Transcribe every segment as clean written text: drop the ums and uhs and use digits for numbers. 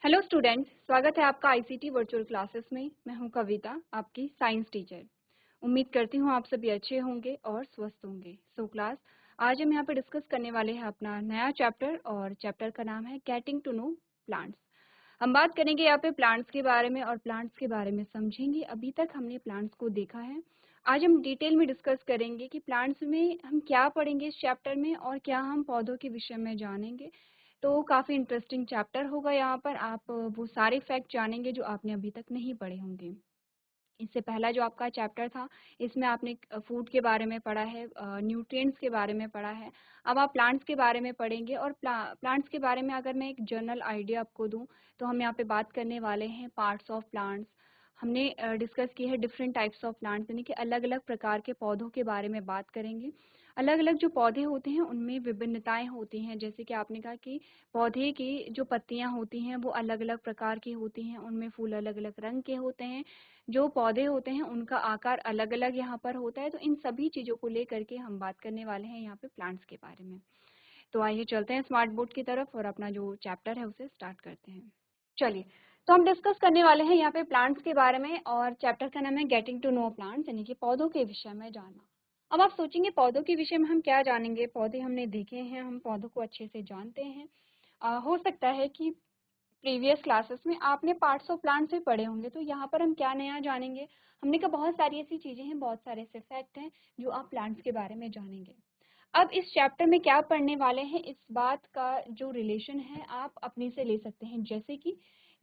Hello students, स्वागत है आपका आईसीटी वर्चुअल क्लासेस में। मैं हूं कविता, आपकी साइंस टीचर। उम्मीद करती हूं आप सभी अच्छे होंगे और स्वस्थ होंगे। क्लास, आज हम यहाँ पे डिस्कस करने वाले हैं अपना नया चैप्टर और चैप्टर का नाम है गेटिंग टू नो प्लांट्स। हम बात करेंगे यहाँ पे प्लांट्स के बारे में और प्लांट्स के बारे में समझेंगे। अभी तक हमने प्लांट्स को देखा है, आज हम डिटेल में डिस्कस करेंगे कि प्लांट्स में हम क्या पढ़ेंगे इस चैप्टर में और क्या हम पौधों के विषय में जानेंगे। तो काफ़ी इंटरेस्टिंग चैप्टर होगा। यहाँ पर आप वो सारे फैक्ट जानेंगे जो आपने अभी तक नहीं पढ़े होंगे। इससे पहला जो आपका चैप्टर था, इसमें आपने फूड के बारे में पढ़ा है, न्यूट्रिएंट्स के बारे में पढ़ा है। अब आप प्लांट्स के बारे में पढ़ेंगे और प्लांट्स के बारे में अगर मैं एक जनरल आइडिया आपको दूं, तो हम यहाँ पे बात करने वाले हैं पार्ट्स ऑफ प्लांट्स। हमने डिस्कस की है डिफरेंट टाइप्स ऑफ प्लांट्स, यानी कि अलग अलग प्रकार के पौधों के बारे में बात करेंगे। अलग अलग जो पौधे होते हैं उनमें विभिन्नताएं होती हैं, जैसे कि आपने कहा कि पौधे की जो पत्तियां होती हैं वो अलग अलग प्रकार की होती हैं, उनमें फूल अलग अलग रंग के होते हैं। जो पौधे होते हैं उनका आकार अलग अलग यहाँ पर होता है। तो इन सभी चीज़ों को लेकर के हम बात करने वाले हैं यहाँ पे प्लांट्स के बारे में। तो आइए चलते हैं स्मार्ट बोर्ड की तरफ और अपना जो चैप्टर है उसे स्टार्ट करते हैं। चलिए, तो हम डिस्कस करने वाले हैं यहाँ पे प्लांट्स के बारे में और चैप्टर का नाम है गेटिंग टू नो प्लांट्स, यानी कि पौधों के विषय में जानना। अब आप सोचेंगे पौधों के विषय में हम क्या जानेंगे, पौधे हमने देखे हैं, हम पौधों को अच्छे से जानते हैं। हो सकता है कि प्रीवियस क्लासेस में आपने पार्ट्स ऑफ प्लांट्स भी पढ़े होंगे, तो यहाँ पर हम क्या नया जानेंगे। हमने कहा बहुत सारी ऐसी चीजें हैं, बहुत सारे ऐसे फैक्ट हैं जो आप प्लांट्स के बारे में जानेंगे। अब इस चैप्टर में क्या पढ़ने वाले हैं, इस बात का जो रिलेशन है आप अपने से ले सकते हैं।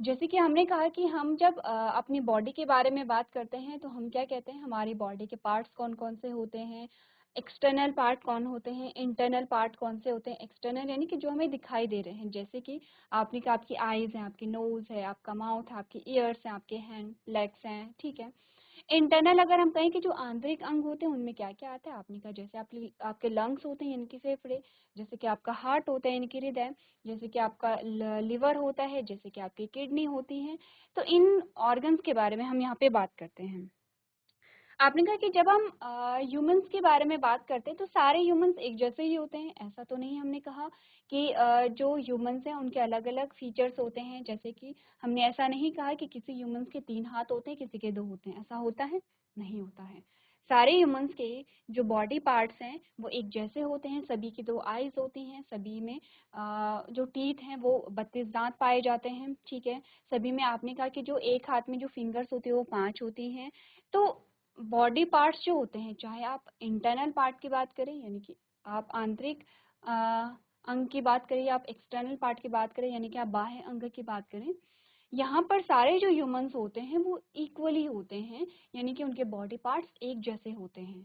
जैसे कि हमने कहा कि हम जब अपनी बॉडी के बारे में बात करते हैं तो हम क्या कहते हैं, हमारी बॉडी के पार्ट्स कौन कौन से होते हैं, एक्सटर्नल पार्ट कौन होते हैं, इंटरनल पार्ट कौन से होते हैं। एक्सटर्नल यानी कि जो हमें दिखाई दे रहे हैं, जैसे कि आपने कहा आपकी आईज है, आपकी नोज है, आपका माउथ है, आपके ईयर्स हैं, आपके हैंड लेग्स हैं, ठीक है। इंटरनल अगर हम कहें कि जो आंतरिक अंग होते हैं उनमें क्या क्या आता है, आपने कहा जैसे आपके लंग्स होते हैं यानी कि फेफड़े, जैसे कि आपका हार्ट होता है यानी कि हृदय, जैसे कि आपका लिवर होता है, जैसे कि आपकी किडनी होती है। तो इन ऑर्गन्स के बारे में हम यहाँ पे बात करते हैं। आपने कहा कि जब हम ह्यूमंस के बारे में बात करते हैं तो सारे ह्यूमंस एक जैसे ही होते हैं, ऐसा तो नहीं। हमने कहा कि जो ह्यूमंस हैं उनके अलग अलग फीचर्स होते हैं, जैसे कि हमने ऐसा नहीं कहा कि किसी ह्यूमंस के 3 हाथ होते हैं, किसी के 2 होते हैं, ऐसा होता है? नहीं होता है। सारे ह्यूमंस के जो बॉडी पार्ट्स हैं वो एक जैसे होते हैं, सभी की 2 आईज होती हैं, सभी में जो टीथ हैं वो 32 दांत पाए जाते हैं, ठीक है। सभी में आपने कहा कि जो एक हाथ में जो फिंगर्स होती है वो 5 होती हैं। तो बॉडी पार्ट्स जो होते हैं, चाहे आप इंटरनल पार्ट की बात करें यानी कि आप आंतरिक अ, अंग की बात करें, या आप एक्सटर्नल पार्ट की बात करें यानी कि आप बाह्य अंग की बात करें, यहाँ पर सारे जो ह्यूमंस होते हैं वो इक्वली होते हैं, यानी कि उनके बॉडी पार्ट्स एक जैसे होते हैं।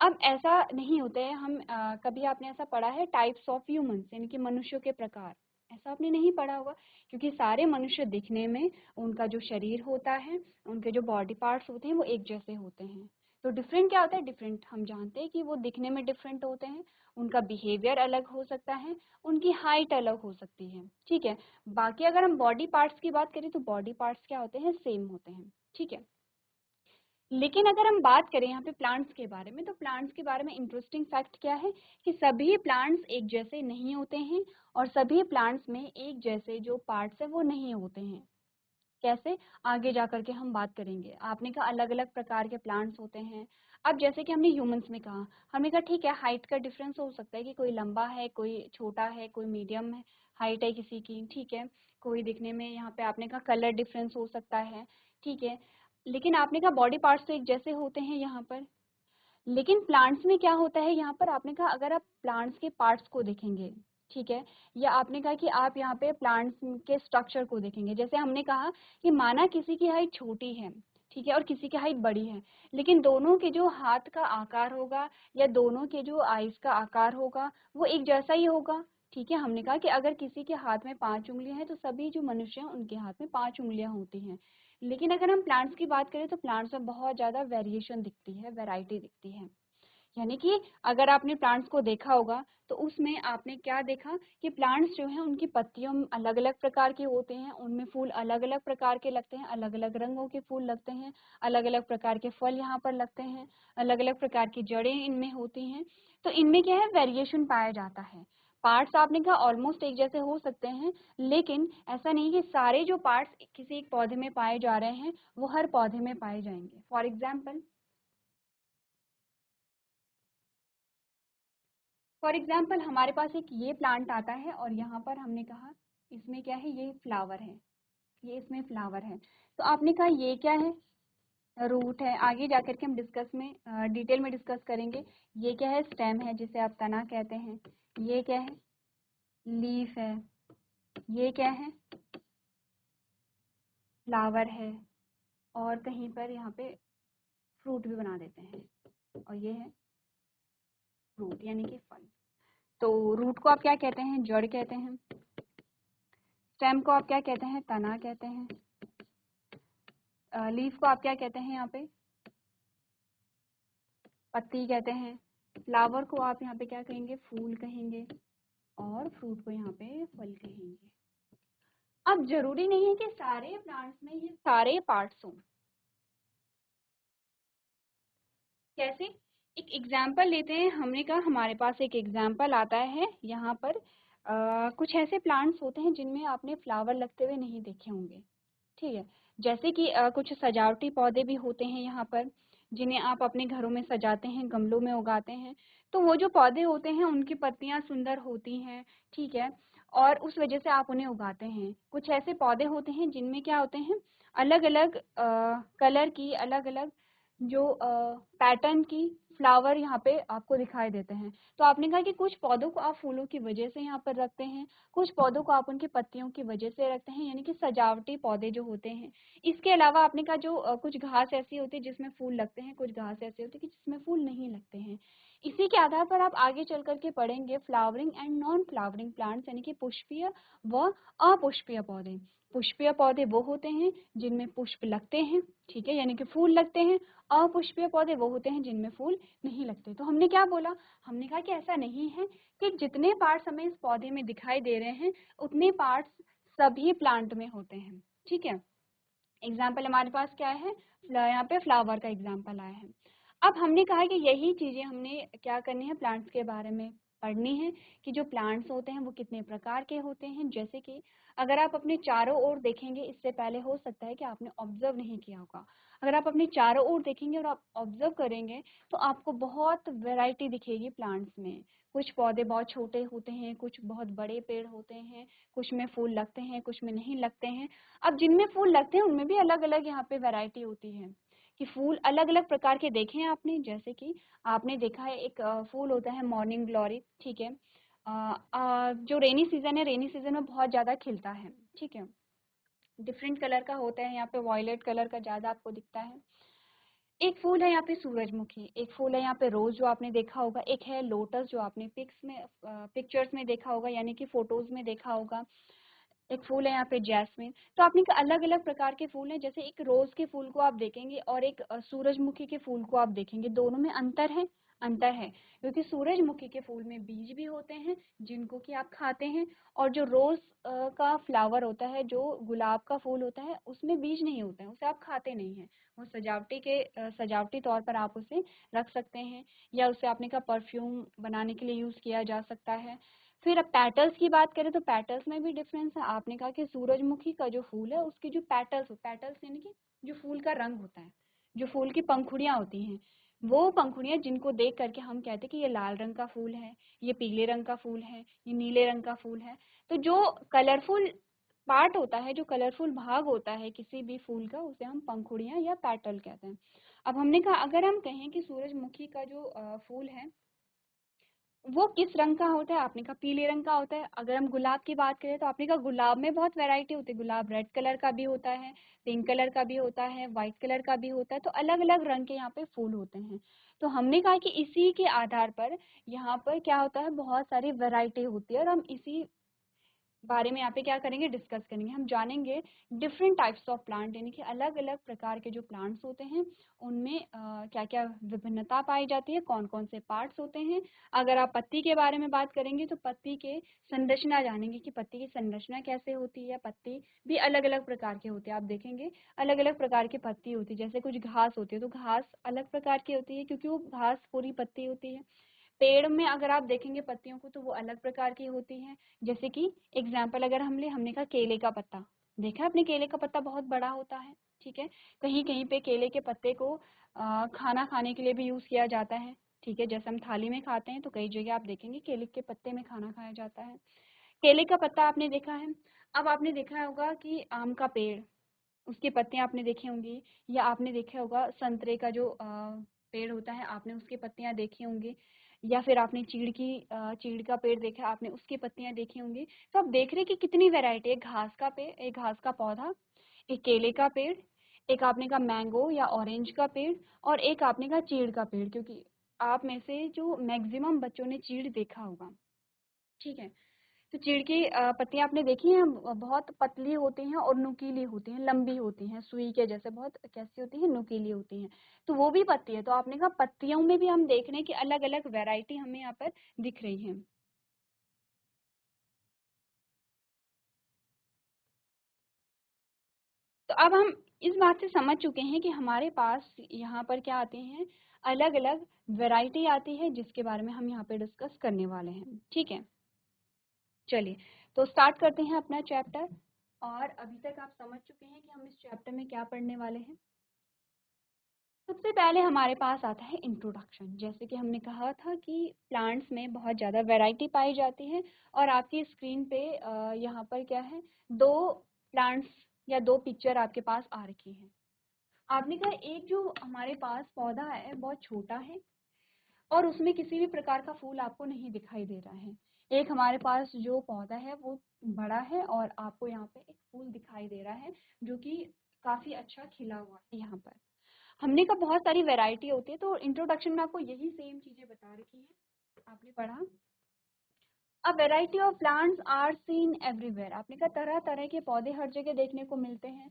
अब ऐसा नहीं होता है, हम कभी आपने ऐसा पढ़ा है टाइप्स ऑफ ह्यूमंस यानी कि मनुष्यों के प्रकार, ऐसा आपने नहीं पढ़ा होगा, क्योंकि सारे मनुष्य दिखने में, उनका जो शरीर होता है, उनके जो बॉडी पार्ट्स होते हैं वो एक जैसे होते हैं। तो डिफरेंट क्या होता है, डिफरेंट हम जानते हैं कि वो दिखने में डिफरेंट होते हैं, उनका बिहेवियर अलग हो सकता है, उनकी हाइट अलग हो सकती है, ठीक है। बाकी अगर हम बॉडी पार्ट्स की बात करें तो बॉडी पार्ट्स क्या होते हैं, सेम होते हैं, ठीक है। लेकिन अगर हम बात करें यहाँ पे प्लांट्स के बारे में, तो प्लांट्स के बारे में इंटरेस्टिंग फैक्ट क्या है कि सभी प्लांट्स एक जैसे नहीं होते हैं और सभी प्लांट्स में एक जैसे जो पार्ट्स है वो नहीं होते हैं। कैसे, आगे जाकर के हम बात करेंगे। आपने कहा अलग अलग प्रकार के प्लांट्स होते हैं। अब जैसे कि हमने ह्यूमंस में कहा, हमने कहा ठीक है हाइट का डिफरेंस हो सकता है कि कोई लंबा है, कोई छोटा है, कोई मीडियम है हाइट है किसी की, ठीक है। कोई दिखने में, यहाँ पे आपने कहा कलर डिफरेंस हो सकता है, ठीक है। लेकिन आपने कहा बॉडी पार्ट्स तो एक जैसे होते हैं यहाँ पर। लेकिन प्लांट्स में क्या होता है, यहाँ पर आपने कहा अगर आप प्लांट्स के पार्ट्स को देखेंगे, ठीक है, या आपने कहा कि आप यहाँ पे प्लांट्स के स्ट्रक्चर को देखेंगे, जैसे हमने कहा कि माना किसी की हाइट छोटी है, ठीक है, और किसी की हाइट बड़ी है, लेकिन दोनों के जो हाथ का आकार होगा या दोनों के जो आइज का आकार होगा वो एक जैसा ही होगा, ठीक है। हमने कहा कि अगर किसी के हाथ में 5 उंगलियां हैं तो सभी जो मनुष्य हैं उनके हाथ में 5 उंगलियां होती हैं। लेकिन अगर हम प्लांट्स की बात करें तो प्लांट्स में बहुत ज़्यादा वेरिएशन दिखती है, वैरायटी दिखती है। यानी कि अगर आपने प्लांट्स को देखा होगा तो उसमें आपने क्या देखा कि प्लांट्स जो हैं उनकी पत्तियों अलग अलग प्रकार के होते हैं, उनमें फूल अलग अलग प्रकार के लगते हैं, अलग अलग रंगों के फूल लगते हैं, अलग अलग प्रकार के फल यहाँ पर लगते हैं, अलग अलग प्रकार की जड़ें इनमें होती हैं। तो इनमें क्या है, वेरिएशन पाया जाता है। पार्ट्स आपने कहा ऑलमोस्ट एक जैसे हो सकते हैं, लेकिन ऐसा नहीं कि सारे जो पार्ट्स किसी एक पौधे में पाए जा रहे हैं वो हर पौधे में पाए जाएंगे। फॉर एग्जाम्पल हमारे पास एक ये प्लांट आता है और यहाँ पर हमने कहा इसमें क्या है, ये फ्लावर है, ये इसमें फ्लावर है। तो आपने कहा ये क्या है, रूट है। आगे जाकर के हम डिटेल में डिस्कस करेंगे। ये क्या है, स्टेम है जिसे आप तना कहते हैं। ये क्या है, लीफ है। ये क्या है, फ्लावर है। और कहीं पर यहाँ पे फ्रूट भी बना देते हैं, और ये है फ्रूट यानी कि फल। तो रूट को आप क्या कहते हैं, जड़ कहते हैं। स्टेम को आप क्या कहते हैं, तना कहते हैं। लीफ को आप क्या कहते हैं, यहाँ पे पत्ती कहते हैं। फ्लावर को आप यहाँ पे क्या कहेंगे, फूल कहेंगे। और फ्रूट को यहाँ पे फल कहेंगे। अब जरूरी नहीं है कि सारे प्लांट्स में ये सारे पार्ट्स हों। कैसे, एक एग्जाम्पल लेते हैं। हमने कहा हमारे पास एक एग्जाम्पल आता है यहाँ पर। कुछ ऐसे प्लांट्स होते हैं जिनमें आपने फ्लावर लगते हुए नहीं देखे होंगे, ठीक है। जैसे कि कुछ सजावटी पौधे भी होते हैं यहाँ पर, जिन्हें आप अपने घरों में सजाते हैं, गमलों में उगाते हैं। तो वो जो पौधे होते हैं उनकी पत्तियां सुंदर होती हैं, ठीक है, और उस वजह से आप उन्हें उगाते हैं। कुछ ऐसे पौधे होते हैं जिनमें क्या होते हैं, अलग अलग कलर की, अलग अलग जो पैटर्न की फ्लावर यहाँ पे आपको दिखाई देते हैं। तो आपने कहा कि कुछ पौधों को आप फूलों की वजह से यहाँ पर रखते हैं, कुछ पौधों को आप उनकी पत्तियों की वजह से रखते हैं, यानी कि सजावटी पौधे जो होते हैं। इसके अलावा आपने कहा जो कुछ घास ऐसी होती है जिसमें फूल लगते हैं, कुछ घास ऐसी होती है कि जिसमें फूल नहीं लगते हैं। इसी के आधार पर आप आगे चल करके पढ़ेंगे flowering and non flowering plants, यानी कि पुष्पीय व अपुष्पीय पौधे। पुष्पीय पौधे वो होते हैं जिनमें पुष्प लगते हैं, ठीक है, यानी कि फूल लगते हैं। अपुष्पीय पौधे वो होते हैं जिनमें फूल नहीं लगते। तो हमने क्या बोला, हमने कहा कि ऐसा नहीं है कि जितने पार्ट्स हमें इस पौधे में दिखाई दे रहे हैं उतने पार्ट्स सभी प्लांट में होते हैं, ठीक है। एग्जाम्पल हमारे पास क्या है, यहाँ पे फ्लावर का एग्जाम्पल आया है। अब हमने कहा कि यही चीजें हमने क्या करनी है, प्लांट्स के बारे में पढ़नी है कि जो प्लांट्स होते हैं वो कितने प्रकार के होते हैं। जैसे कि अगर आप अपने चारों ओर देखेंगे, इससे पहले हो सकता है कि आपने ऑब्जर्व नहीं किया होगा, अगर आप अपने चारों ओर देखेंगे और आप ऑब्जर्व करेंगे तो आपको बहुत वैरायटी दिखेगी प्लांट्स में। कुछ पौधे बहुत छोटे होते हैं, कुछ बहुत बड़े पेड़ होते हैं, कुछ में फूल लगते हैं, कुछ में नहीं लगते हैं। अब जिनमें फूल लगते हैं उनमें भी अलग अलग यहाँ पे वैरायटी होती है कि फूल अलग अलग प्रकार के देखे हैं आपने। जैसे कि आपने देखा है एक फूल होता है मॉर्निंग ग्लोरी, ठीक है, जो रेनी सीजन है, रेनी सीजन में बहुत ज्यादा खिलता है, ठीक है, डिफरेंट कलर का होता है, यहाँ पे वॉयलेट कलर का ज्यादा आपको दिखता है। एक फूल है यहाँ पे सूरजमुखी, एक फूल है यहाँ पे रोज जो आपने देखा होगा, एक है लोटस जो आपने पिक्चर्स में देखा होगा, यानी कि फोटोज में देखा होगा। एक फूल है यहाँ पे जैस्मिन। तो आपने अलग अलग प्रकार के फूल हैं, जैसे एक रोज के फूल को आप देखेंगे और एक सूरजमुखी के फूल को आप देखेंगे, दोनों में अंतर है, अंतर है, क्योंकि सूरजमुखी के फूल में बीज भी होते हैं जिनको कि आप खाते हैं, और जो रोज का फ्लावर होता है, जो गुलाब का फूल होता है, उसमें बीज नहीं होते हैं, उसे आप खाते नहीं हैं। वो सजावटी तौर पर आप उसे रख सकते हैं, या उसे आपने का परफ्यूम बनाने के लिए यूज किया जा सकता है। फिर अब पेटल्स की बात करें तो पेटल्स में भी डिफरेंस है। आपने कहा कि सूरजमुखी का जो फूल है उसकी जो पेटल्स यानी कि जो फूल का रंग होता है, जो फूल की पंखुड़ियां होती हैं, वो पंखुड़ियां जिनको देख करके हम कहते हैं कि ये लाल रंग का फूल है, ये पीले रंग का फूल है, ये नीले रंग का फूल है। तो जो कलरफुल पार्ट होता है, जो कलरफुल भाग होता है किसी भी फूल का, उसे हम पंखुड़ियां या पेटल कहते हैं। अब हमने कहा अगर हम कहें कि सूरजमुखी का जो फूल है वो किस रंग का होता है, आपने कहा पीले रंग का होता है। अगर हम गुलाब की बात करें तो आपने कहा गुलाब में बहुत वैरायटी होती है, गुलाब रेड कलर का भी होता है, पिंक कलर का भी होता है, व्हाइट कलर का भी होता है। तो अलग अलग रंग के यहाँ पे फूल होते हैं। तो हमने कहा कि इसी के आधार पर यहाँ पर क्या होता है, बहुत सारी वैरायटी होती है, और हम इसी बारे में यहाँ पे क्या करेंगे, डिस्कस करेंगे। हम जानेंगे डिफरेंट टाइप्स ऑफ प्लांट, यानी कि अलग अलग प्रकार के जो प्लांट्स होते हैं उनमें क्या क्या विभिन्नता पाई जाती है, कौन कौन से पार्ट्स होते हैं। अगर आप पत्ती के बारे में बात करेंगे तो पत्ती के संरचना जानेंगे कि पत्ती की संरचना कैसे होती है। पत्ती भी अलग अलग प्रकार के होते हैं, आप देखेंगे अलग अलग प्रकार की पत्ती होती है। जैसे कुछ घास होती है तो घास अलग प्रकार की होती है क्योंकि वो घास पूरी पत्ती होती है। पेड़ में अगर आप देखेंगे पत्तियों को तो वो अलग प्रकार की होती हैं। जैसे कि एग्जाम्पल अगर हमने कहा केले का पत्ता, देखा आपने केले का पत्ता बहुत बड़ा होता है, ठीक है। कहीं कहीं पे केले के पत्ते को खाना खाने के लिए भी यूज किया जाता है, ठीक है। जैसे हम थाली में खाते हैं तो कई जगह आप देखेंगे केले के पत्ते में खाना खाया जाता है। केले का पत्ता आपने देखा है। अब आपने देखा होगा कि आम का पेड़, उसकी पत्तियां आपने देखी होंगी, या आपने देखा होगा संतरे का जो पेड़ होता है, आपने उसकी पत्तियां देखी होंगी, या फिर आपने चीड़ का पेड़ देखा, आपने उसकी पत्तियां देखी होंगी। तो आप देख रहे हैं कि कितनी वैरायटी है। घास का पेड़, एक घास का पौधा, एक केले का पेड़, एक आपने का मैंगो या ऑरेंज का पेड़, और एक आपने का चीड़ का पेड़, क्योंकि आप में से जो मैक्सिमम बच्चों ने चीड़ देखा होगा, ठीक है। तो चीड़ की पत्तियां आपने देखी हैं, बहुत पतली होती हैं और नुकीली होती हैं, लंबी होती हैं, सुई के जैसे, बहुत कैसी होती हैं, नुकीली होती हैं। तो वो भी पत्ती है। तो आपने कहा पत्तियों में भी हम देख रहे हैं कि अलग अलग वैरायटी हमें यहाँ पर दिख रही है। तो अब हम इस बात से समझ चुके हैं कि हमारे पास यहाँ पर क्या आते हैं, अलग अलग वैरायटी आती है, जिसके बारे में हम यहाँ पे डिस्कस करने वाले हैं, ठीक है। चलिए, तो स्टार्ट करते हैं अपना चैप्टर। और अभी तक आप समझ चुके हैं कि हम इस चैप्टर में क्या पढ़ने वाले हैं। सबसे पहले हमारे पास आता है इंट्रोडक्शन। जैसे कि हमने कहा था कि प्लांट्स में बहुत ज़्यादा वैरायटी पाई जाती है, और आपकी स्क्रीन पे यहाँ पर क्या है, दो प्लांट्स या दो पिक्चर आपके पास आ रखी हैं। आपने कहा एक जो हमारे पास पौधा है बहुत छोटा है, और उसमें किसी भी प्रकार का फूल आपको नहीं दिखाई दे रहा है। एक हमारे पास जो पौधा है वो बड़ा है, और आपको यहाँ पे एक फूल दिखाई दे रहा है जो कि काफी अच्छा खिला हुआ है। यहाँ पर हमने का बहुत सारी वैरायटी होती है, तो इंट्रोडक्शन में आपको यही सेम चीजें बता रखी है, आपने पढ़ा। A variety of plants are seen everywhere, आपने कहा तरह तरह के पौधे हर जगह देखने को मिलते हैं।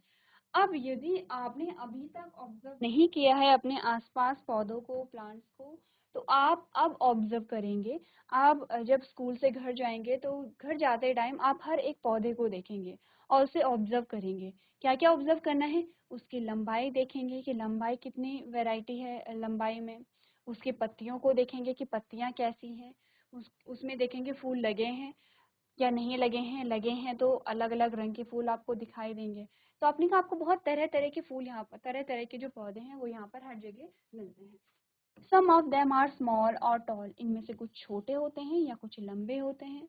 अब यदि आपने अभी तक ऑब्जर्व नहीं किया है अपने आसपास पौधों को, प्लांट्स को, तो आप अब ऑब्जर्व करेंगे। आप जब स्कूल से घर जाएंगे तो घर जाते टाइम आप हर एक पौधे को देखेंगे और उसे ऑब्जर्व करेंगे। क्या क्या ऑब्जर्व करना है, उसकी लंबाई देखेंगे कि लंबाई कितनी वैरायटी है लंबाई में, उसकी पत्तियों को देखेंगे कि पत्तियां कैसी हैं, उसमें देखेंगे फूल लगे हैं या नहीं लगे हैं, लगे हैं तो अलग अलग रंग के फूल आपको दिखाई देंगे। तो आपने कहा आपको बहुत तरह तरह के फूल यहाँ पर, तरह तरह के जो पौधे हैं वो यहाँ पर हर जगह मिलते हैं। सम ऑफ देम आर स्मॉल और टॉल, इनमें से कुछ छोटे होते हैं या कुछ लंबे होते हैं।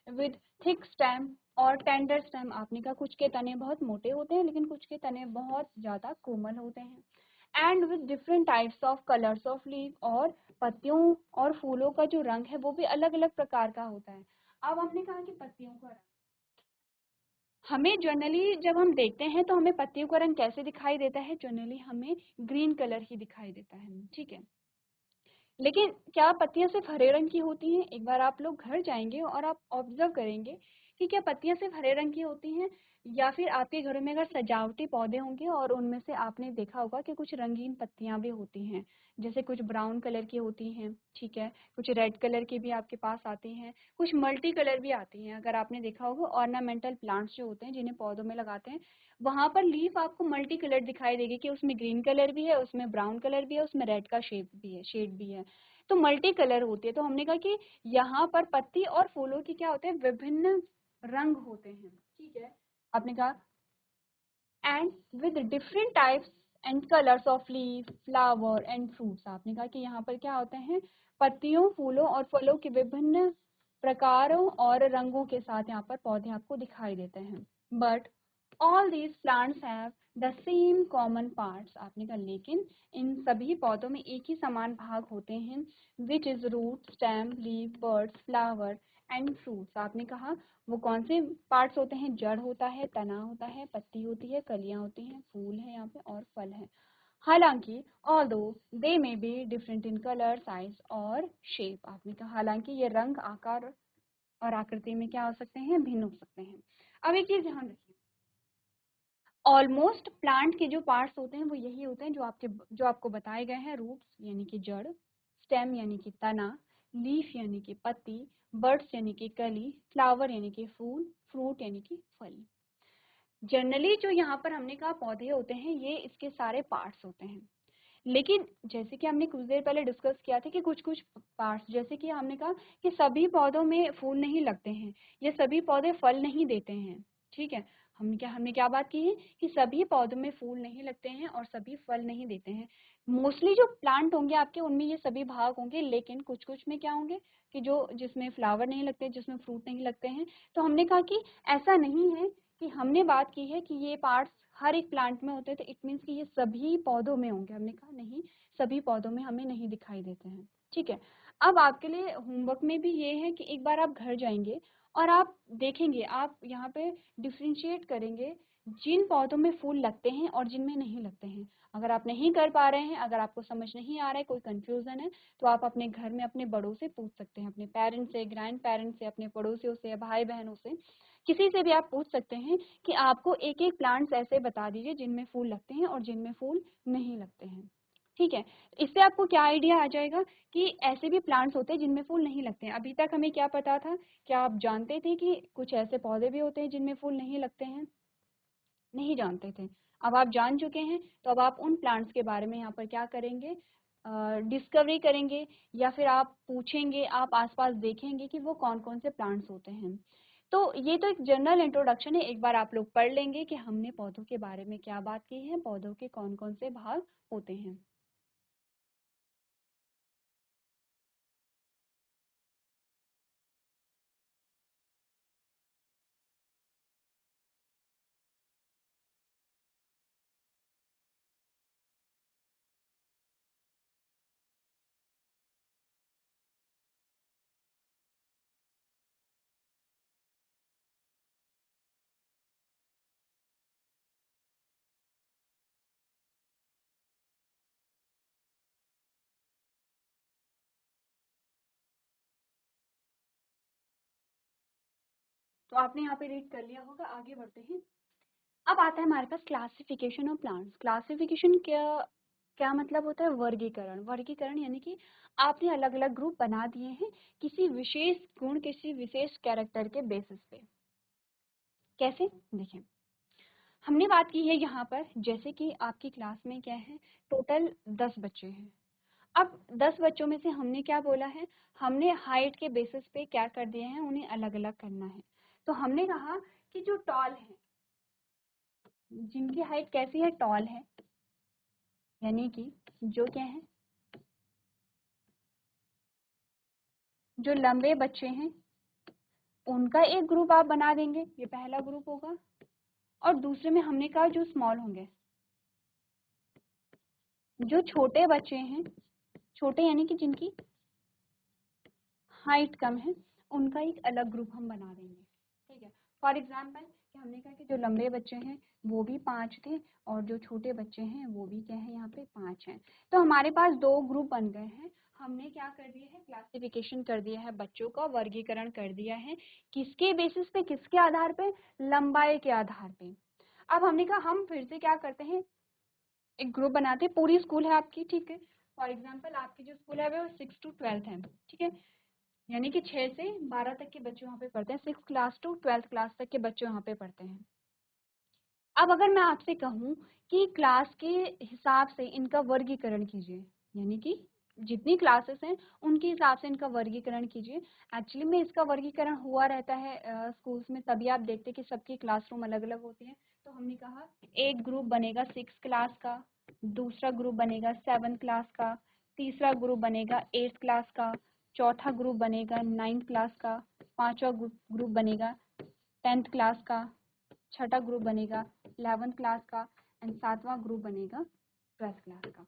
विद थिक स्टेम और टेंडर स्टेम, आपने कहा कुछ के तने बहुत मोटे होते हैं लेकिन कुछ के तने बहुत ज्यादा कोमल होते हैं। And with different types of colours of leave, और पत्तियों और फूलों का जो रंग है वो भी अलग अलग प्रकार का होता है। अब हमने कहा कि पत्तियों का रंग, हमें जनरली जब हम देखते हैं तो हमें पत्तियों का रंग कैसे दिखाई देता है, जनरली हमें ग्रीन कलर ही दिखाई देता है, ठीक है। लेकिन क्या पत्तियां सिर्फ हरे रंग की होती हैं? एक बार आप लोग घर जाएंगे और आप ऑब्जर्व करेंगे कि क्या पत्तियां सिर्फ हरे रंग की होती हैं, या फिर आपके घरों में अगर सजावटी पौधे होंगे और उनमें से आपने देखा होगा कि कुछ रंगीन पत्तियां भी होती हैं, जैसे कुछ ब्राउन कलर की होती हैं, ठीक है, कुछ रेड कलर की भी आपके पास आती हैं, कुछ मल्टी कलर भी आती हैं। अगर आपने देखा होगा ऑर्नामेंटल प्लांट्स जो होते हैं जिन्हें पौधों में लगाते हैं, वहां पर लीफ आपको मल्टी कलर दिखाई देगी कि उसमें ग्रीन कलर भी है, उसमें ब्राउन कलर भी है, उसमें रेड का शेप भी है, शेड भी है। तो मल्टी कलर होती है। तो हमने कहा कि यहाँ पर पत्ती और फूलों की क्या होते हैं, विभिन्न रंग होते हैं, ठीक है। आपने कहा and with different types and colours of leaf flower and fruits, आपने कहा कि यहाँ पर क्या होते हैं, पत्तियों, फूलों और फलों के विभिन्न प्रकारों और रंगों के साथ यहाँ पर पौधे आपको दिखाई देते हैं। But all these plants have the same common parts, आपने कहा लेकिन इन सभी पौधों में एक ही समान भाग होते हैं, which is root stem leaf buds flower and fruits. आपने कहा वो कौन से पार्ट्स होते हैं, जड़ होता है, तना होता है, पत्ती होती है, कलियां होती हैं, फूल है यहाँ पे और फल है। हालांकि although they may be different in colour size और शेप, आपने कहा हालांकि ये रंग आकार और आकृति में क्या हो सकते हैं, भिन्न हो सकते हैं। अब एक चीज ध्यान रखिए, ऑलमोस्ट प्लांट के जो पार्ट्स होते हैं वो यही होते हैं जो आपको बताए गए हैं, रूट्स यानी कि जड़, स्टेम यानी कि तना, लीफ यानी कि पत्ती, बर्ड्स यानी कि कली, फ्लावर यानी कि फूल, फ्रूट यानी कि फल। जनरली जो यहाँ पर हमने कहा पौधे होते हैं ये इसके सारे पार्ट्स होते हैं। लेकिन जैसे कि हमने कुछ देर पहले डिस्कस किया था कि कुछ कुछ पार्ट्स, जैसे कि हमने कहा कि सभी पौधों में फूल नहीं लगते हैं या सभी पौधे फल नहीं देते हैं, ठीक है। हमने क्या बात की है कि सभी पौधों में फूल नहीं लगते हैं और सभी फल नहीं देते हैं। मोस्टली जो प्लांट होंगे आपके उनमें ये सभी भाग होंगे, लेकिन कुछ कुछ में क्या होंगे कि जो जिसमें फ्लावर नहीं लगते, जिसमें फ्रूट नहीं लगते हैं। तो हमने कहा कि ऐसा नहीं है कि हमने बात की है कि ये पार्ट्स हर एक प्लांट में होते हैं, तो इट मीन्स कि ये सभी पौधों में होंगे। हमने कहा नहीं, सभी पौधों में हमें नहीं दिखाई देते हैं, ठीक है। अब आपके लिए होमवर्क में भी ये है कि एक बार आप घर जाएंगे और आप देखेंगे, आप यहाँ पे डिफ्रेंशिएट करेंगे जिन पौधों में फूल लगते हैं और जिनमें नहीं लगते हैं। अगर आप नहीं कर पा रहे हैं, अगर आपको समझ नहीं आ रहा है, कोई कंफ्यूजन है, तो आप अपने घर में अपने बड़ों से पूछ सकते हैं, अपने पेरेंट्स से, ग्रैंड पेरेंट्स से, अपने पड़ोसियों से, भाई बहनों से, किसी से भी आप पूछ सकते हैं कि आपको एक एक प्लांट्स ऐसे बता दीजिए जिनमें फूल लगते हैं और जिनमें फूल नहीं लगते हैं, ठीक है। इससे आपको क्या आइडिया आ जाएगा कि ऐसे भी प्लांट्स होते हैं जिनमें फूल नहीं लगते हैं। अभी तक हमें क्या पता था, क्या आप जानते थे कि कुछ ऐसे पौधे भी होते हैं जिनमें फूल नहीं लगते हैं? नहीं जानते थे। अब आप जान चुके हैं, तो अब आप उन प्लांट्स के बारे में यहाँ पर क्या करेंगे, डिस्कवरी करेंगे, या फिर आप पूछेंगे, आप आसपास देखेंगे कि वो कौन कौन से प्लांट्स होते हैं। तो ये तो एक जनरल इंट्रोडक्शन है, एक बार आप लोग पढ़ लेंगे कि हमने पौधों के बारे में क्या बात की है, पौधों के कौन कौन से भाग होते हैं। तो आपने यहाँ पे रीड कर लिया होगा, आगे बढ़ते हैं। अब आता है हमारे पास क्लासिफिकेशन ऑफ प्लांट्स। क्लासिफिकेशन क्या क्या मतलब होता है? वर्गीकरण। वर्गीकरण यानी कि आपने अलग अलग ग्रुप बना दिए हैं किसी विशेष गुण, किसी विशेष कैरेक्टर के बेसिस पे। कैसे? देखिए, हमने बात की है यहाँ पर, जैसे कि आपकी क्लास में क्या है, टोटल 10 बच्चे हैं। अब 10 बच्चों में से हमने क्या बोला है, हमने हाइट के बेसिस पे क्या कर दिए हैं, उन्हें अलग अलग करना है। तो हमने कहा कि जो टॉल है, जिनकी हाइट कैसी है, टॉल है, यानी कि जो क्या है, जो लंबे बच्चे हैं, उनका एक ग्रुप आप बना देंगे, ये पहला ग्रुप होगा। और दूसरे में हमने कहा जो स्मॉल होंगे, जो छोटे बच्चे हैं, छोटे यानी कि जिनकी हाइट कम है, उनका एक अलग ग्रुप हम बना देंगे, ठीक है। फॉर एग्जाम्पल कि हमने कहा कि जो लंबे बच्चे हैं वो भी 5 थे, और जो छोटे बच्चे हैं वो भी क्या है, यहाँ पे 5 हैं। तो हमारे पास 2 ग्रुप बन गए हैं। हमने क्या कर दिया है, क्लासिफिकेशन कर दिया है, बच्चों का वर्गीकरण कर दिया है। किसके बेसिस पे, किसके आधार पे? लंबाई के आधार पे। अब हमने कहा हम फिर से क्या करते हैं, एक ग्रुप बनाते हैं। पूरी स्कूल है आपकी, ठीक है। फॉर एग्जाम्पल आपकी जो स्कूल है वो 6 to 12 है, ठीक है। यानी कि 6 से 12 तक के बच्चे वहाँ पे पढ़ते हैं, 6 क्लास टू 12th क्लास तक के बच्चे वहाँ पे पढ़ते हैं। अब अगर मैं आपसे कहूँ कि क्लास के हिसाब से इनका वर्गीकरण कीजिए, यानी कि जितनी क्लासेस हैं उनके हिसाब से इनका वर्गीकरण कीजिए। एक्चुअली में इसका वर्गीकरण हुआ रहता है स्कूल्स में, तभी आप देखते हैं कि सबकी क्लासरूम अलग अलग होती है। तो हमने कहा एक ग्रुप बनेगा 6 क्लास का, दूसरा ग्रुप बनेगा 7 क्लास का, तीसरा ग्रुप बनेगा 8 क्लास का, चौथा ग्रुप बनेगा 9 क्लास का, पांचवा ग्रुप बनेगा 10th क्लास का, छठा ग्रुप बनेगा 11th क्लास का, एंड सातवां ग्रुप बनेगा 12th क्लास का।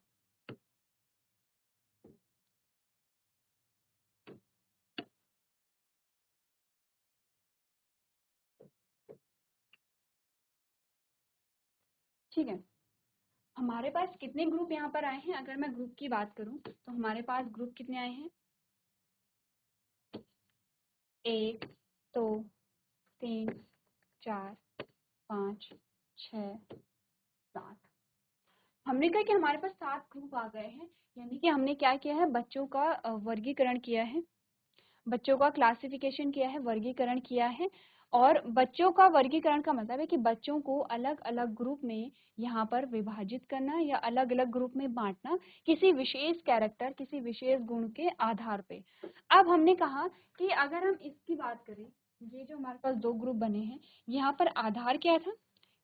ठीक है। हमारे पास कितने ग्रुप यहाँ पर आए हैं? अगर मैं ग्रुप की बात करूँ तो हमारे पास ग्रुप कितने आए हैं? 1, 2, 3, 4, 5, 6, 7। हमने कहा कि हमारे पास 7 ग्रुप आ गए हैं, यानी कि हमने क्या किया है, बच्चों का वर्गीकरण किया है, बच्चों का क्लासिफिकेशन किया है, वर्गीकरण किया है। और बच्चों का वर्गीकरण का मतलब है कि बच्चों को अलग अलग ग्रुप में यहाँ पर विभाजित करना या अलग अलग ग्रुप में बांटना किसी विशेष कैरेक्टर, किसी विशेष गुण के आधार पे। अब हमने कहा कि अगर हम इसकी बात करें, ये जो हमारे पास दो ग्रुप बने हैं, यहाँ पर आधार क्या था,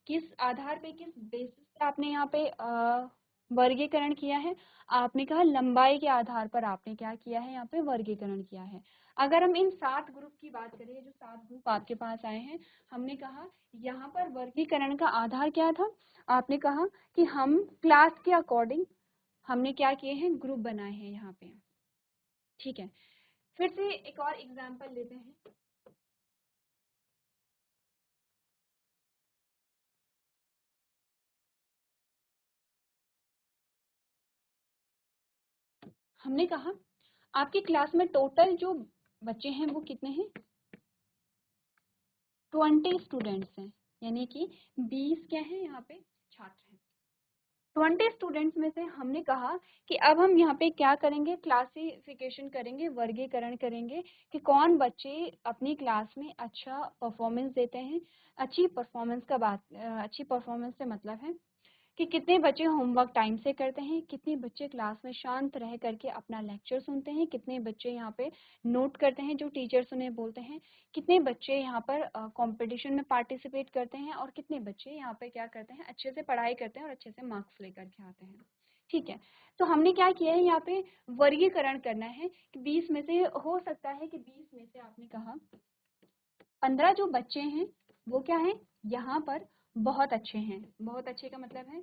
किस आधार पे, किस बेसिस पे आपने यहाँ पे वर्गीकरण किया है? आपने कहा लंबाई के आधार पर आपने क्या किया है, यहाँ पे वर्गीकरण किया है। अगर हम इन 7 ग्रुप की बात करें, जो 7 ग्रुप आपके पास आए हैं, हमने कहा यहाँ पर वर्गीकरण का आधार क्या था? आपने कहा कि हम क्लास के अकॉर्डिंग हमने क्या किए हैं, ग्रुप बनाए हैं यहाँ पे। ठीक है, फिर से एक और एग्जाम्पल लेते हैं। हमने कहा आपकी क्लास में टोटल जो बच्चे हैं वो कितने हैं? 20 स्टूडेंट्स हैं, यानी कि 20 क्या है यहाँ पे छात्र हैं। 20 स्टूडेंट्स में से हमने कहा कि अब हम यहाँ पे क्या करेंगे, क्लासिफिकेशन करेंगे, वर्गीकरण करेंगे कि कौन बच्चे अपनी क्लास में अच्छा परफॉर्मेंस देते हैं। अच्छी परफॉर्मेंस का बात, अच्छी परफॉर्मेंस से मतलब है कि कितने बच्चे होमवर्क टाइम से करते हैं, कितने बच्चे क्लास में शांत रह करके अपना लेक्चर सुनते हैं, कितने बच्चे यहाँ पे नोट करते हैं जो टीचर्स उन्हें बोलते हैं, कितने बच्चे यहाँ पर कंपटीशन में पार्टिसिपेट करते हैं, और कितने बच्चे यहाँ पे क्या करते हैं, अच्छे से पढ़ाई करते हैं और अच्छे से मार्क्स लेकर के आते हैं। ठीक है, तो हमने क्या किया है, यहाँ पे वर्गीकरण करना है कि 20 में से हो सकता है कि 20 में से आपने कहा 15 जो बच्चे हैं वो क्या है, यहाँ पर बहुत अच्छे हैं। बहुत अच्छे का मतलब है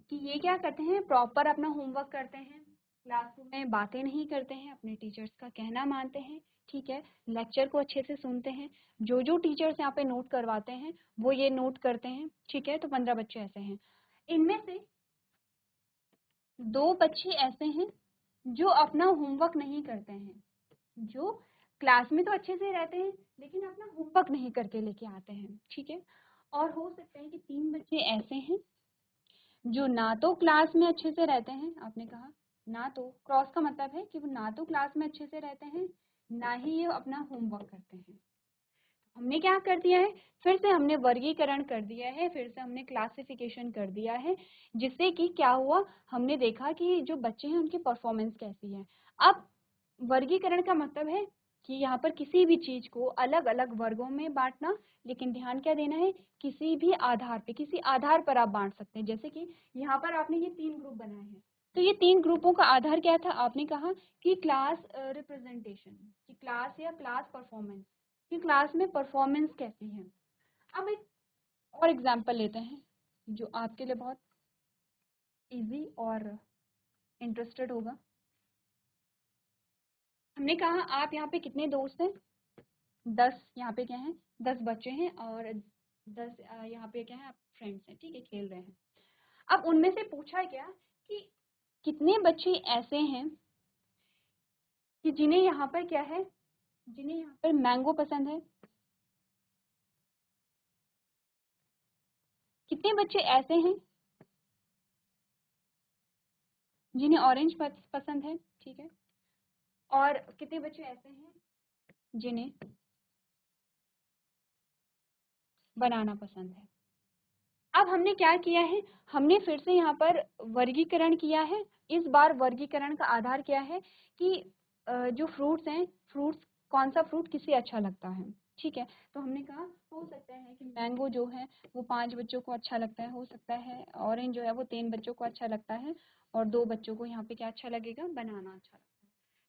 कि ये क्या करते हैं, प्रॉपर अपना होमवर्क करते हैं, क्लासरूम में बातें नहीं करते हैं, अपने टीचर्स का कहना मानते हैं। ठीक है, लेक्चर को अच्छे से सुनते हैं, जो जो टीचर्स यहाँ पे नोट करवाते हैं वो ये नोट करते हैं। ठीक है, तो 15 बच्चे ऐसे हैं। इनमें से 2 बच्चे ऐसे हैं जो अपना होमवर्क नहीं करते हैं, जो क्लास में तो अच्छे से रहते हैं लेकिन अपना होमवर्क नहीं करके लेके आते हैं। ठीक है, और हो सकता है कि 3 बच्चे ऐसे हैं जो ना तो क्लास में अच्छे से रहते हैं, आपने कहा ना तो, क्रॉस का मतलब है कि वो ना तो क्लास में अच्छे से रहते हैं, ना ही ये अपना होमवर्क करते हैं। हमने क्या कर दिया है, फिर से हमने वर्गीकरण कर दिया है, फिर से हमने क्लासिफिकेशन कर दिया है, जिससे कि क्या हुआ, हमने देखा कि जो बच्चे हैं उनकी परफॉर्मेंस कैसी है। अब वर्गीकरण का मतलब है कि यहाँ पर किसी भी चीज को अलग अलग वर्गों में बांटना, लेकिन ध्यान क्या देना है, किसी भी आधार पे, किसी आधार पर आप बांट सकते हैं। जैसे कि यहाँ पर आपने ये 3 ग्रुप बनाए हैं, तो ये 3 ग्रुपों का आधार क्या था, आपने कहा कि क्लास रिप्रेजेंटेशन, कि क्लास या क्लास परफॉर्मेंस, कि क्लास में परफॉर्मेंस कैसी है। अब एक और एग्जांपल लेते हैं जो आपके लिए बहुत इजी और इंटरेस्टेड होगा। हमने कहा आप यहाँ पे कितने दोस्त हैं, 10 यहाँ पे क्या है, 10 बच्चे हैं, और 10 यहाँ पे क्या है, आप फ्रेंड्स हैं। ठीक है, खेल रहे हैं। अब उनमें से पूछा गया कि कितने बच्चे ऐसे हैं कि जिन्हें यहाँ पर क्या है, जिन्हें यहाँ पर मैंगो पसंद है, कितने बच्चे ऐसे हैं जिन्हें ऑरेंज पसंद है। ठीक है, और कितने बच्चे ऐसे हैं जिन्हें बनाना पसंद है। अब हमने क्या किया है, हमने फिर से यहाँ पर वर्गीकरण किया है। इस बार वर्गीकरण का आधार क्या है कि जो फ्रूट्स हैं, फ्रूट्स, कौन सा फ्रूट किसे अच्छा लगता है। ठीक है, तो हमने कहा हो सकता है कि मैंगो जो है वो 5 बच्चों को अच्छा लगता है, हो सकता है ऑरेंज जो है वो 3 बच्चों को अच्छा लगता है, और 2 बच्चों को यहाँ पे क्या अच्छा लगेगा, बनाना अच्छा लगता है।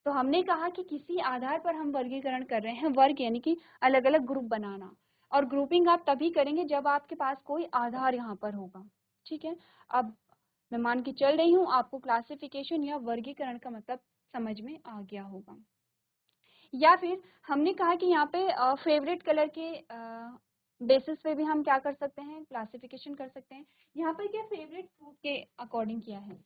तो हमने कहा कि किसी आधार पर हम वर्गीकरण कर रहे हैं, वर्ग यानी कि अलग अलग ग्रुप बनाना, और ग्रुपिंग आप तभी करेंगे जब आपके पास कोई आधार यहाँ पर होगा। ठीक है, अब मैं मान के चल रही हूँ आपको क्लासिफिकेशन या वर्गीकरण का मतलब समझ में आ गया होगा। या फिर हमने कहा कि यहाँ पे फेवरेट कलर के बेसिस पे भी हम क्या कर सकते हैं, क्लासिफिकेशन कर सकते हैं। यहाँ पर क्या फेवरेट फ्रूट के अकॉर्डिंग किया है,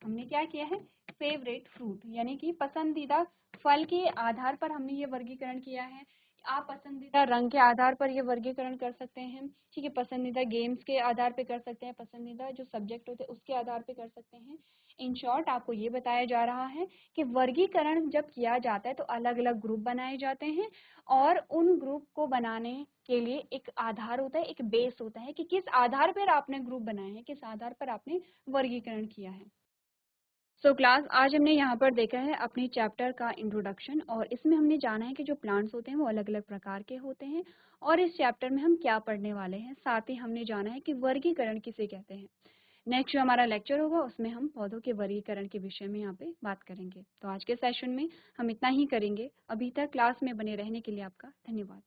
हमने क्या किया है, फेवरेट फ्रूट यानी कि पसंदीदा फल के आधार पर हमने ये वर्गीकरण किया है। आप पसंदीदा रंग के आधार पर ये वर्गीकरण कर सकते हैं, ठीक है, पसंदीदा गेम्स के आधार पे कर सकते हैं, पसंदीदा जो सब्जेक्ट होते हैं उसके आधार पे कर सकते हैं। इन शॉर्ट आपको ये बताया जा रहा है कि वर्गीकरण जब किया जाता है तो अलग-अलग ग्रुप बनाए जाते हैं और उन ग्रुप को बनाने के लिए एक आधार होता है, एक बेस होता है कि किस आधार पर आपने ग्रुप बनाए हैं, किस आधार पर आपने वर्गीकरण किया है। क्लास आज हमने यहाँ पर देखा है अपने चैप्टर का इंट्रोडक्शन और इसमें हमने जाना है कि जो प्लांट्स होते हैं वो अलग अलग प्रकार के होते हैं और इस चैप्टर में हम क्या पढ़ने वाले हैं, साथ ही हमने जाना है कि वर्गीकरण किसे कहते हैं। नेक्स्ट जो हमारा लेक्चर होगा उसमें हम पौधों के वर्गीकरण के विषय में यहाँ पे बात करेंगे। तो आज के सेशन में हम इतना ही करेंगे। अभी तक क्लास में बने रहने के लिए आपका धन्यवाद।